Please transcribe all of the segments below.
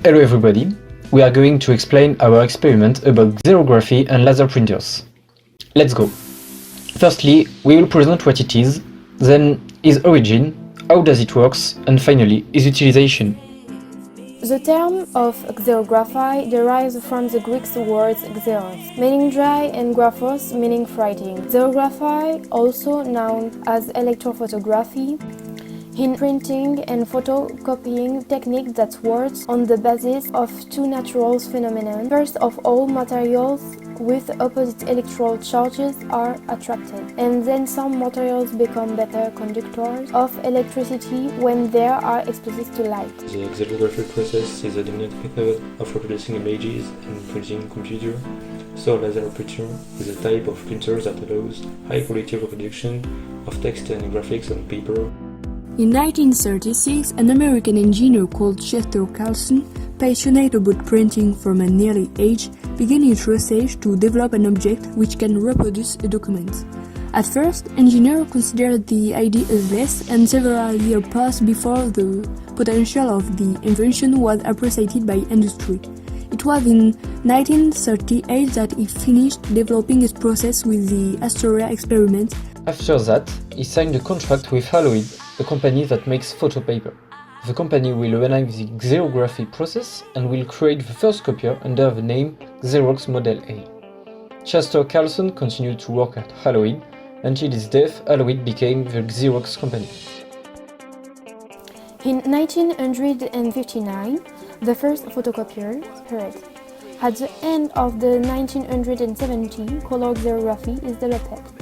Hello everybody, we are going to explain our experiment about xerography and laser printers. Let's go. Firstly, we will present what it is, then its origin, how does it work, and finally its utilization. The term of xerography derives from the Greek words xeros, meaning dry, and graphos, meaning writing. Xerography, also known as electrophotography, in printing and photocopying technique that works on the basis of two natural phenomena. First of all, materials with opposite electrode charges are attracted, and then some materials become better conductors of electricity when they are exposed to light. The xerography process is a dominant method of reproducing images and printing computer. So laser printer is a type of printer that allows high quality reproduction of text and graphics on paper. In 1936, an American engineer called Chester Carlson, passionate about printing from an early age, began his research to develop an object which can reproduce a document. At first, engineers considered the idea useless, and several years passed before the potential of the invention was appreciated by industry. It was in 1938 that he finished developing his process with the Astoria experiment. After that, he signed a contract with Haloid, a company that makes photo paper. The company will organize the xerography process and will create the first copier under the name Xerox Model A. Chester Carlson continued to work at Haloid. Until his death, Haloid became the Xerox company. In 1959, the first photocopier appeared. At the end of the 1970s, color xerography is developed.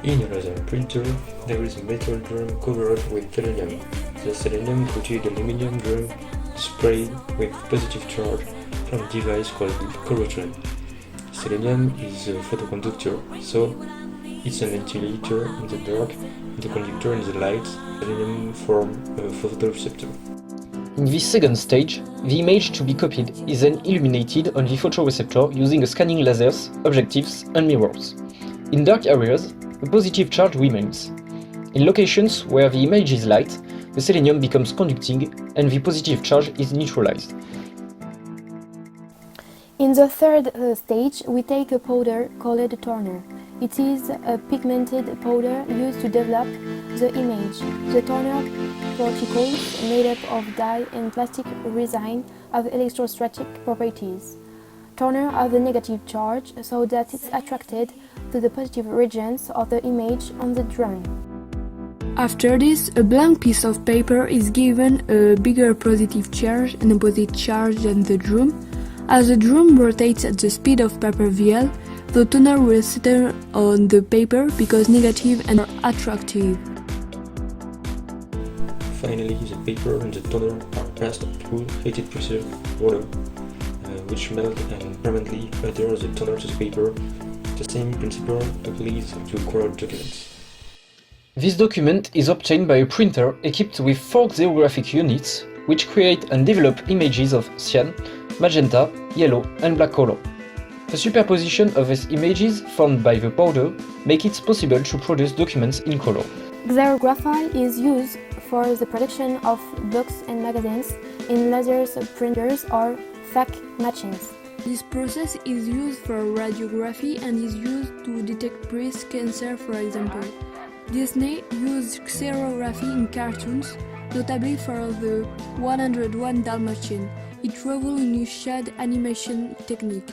In a laser printer, there is a metal drum covered with selenium. The selenium coated aluminum drum sprayed with positive charge from a device called corrosion. Selenium is a photoconductor, so it's an insulator in the dark and a conductor in the light. Selenium forms a photoreceptor. In this second stage, the image to be copied is then illuminated on the photoreceptor using a scanning lasers, objectives, and mirrors. In dark areas, the positive charge remains. In locations where the image is light, the selenium becomes conducting and the positive charge is neutralized. In the third stage, we take a powder called a toner. It is a pigmented powder used to develop the image. The toner particles made up of dye and plastic resin have electrostatic properties. Toner has a negative charge so that it's attracted to the positive regions of the image on the drum. After this, a blank piece of paper is given a bigger positive charge and opposite charge than the drum. As the drum rotates at the speed of paper via, the toner will settle on the paper because negative and attractive. Finally, the paper and the toner are passed through heated pressure water, which melt and permanently adhere the toner to the paper. The same principle applies to colored documents. This document is obtained by a printer equipped with 4 xerographic units, which create and develop images of cyan, magenta, yellow, and black color. The superposition of these images formed by the powder make it possible to produce documents in color. Xerography is used for the production of books and magazines in laser printers or fax machines. This process is used for radiography and is used to detect breast cancer, for example. Disney used xerography in cartoons, notably for the 101 Dalmatian. It revolutionized animation technique.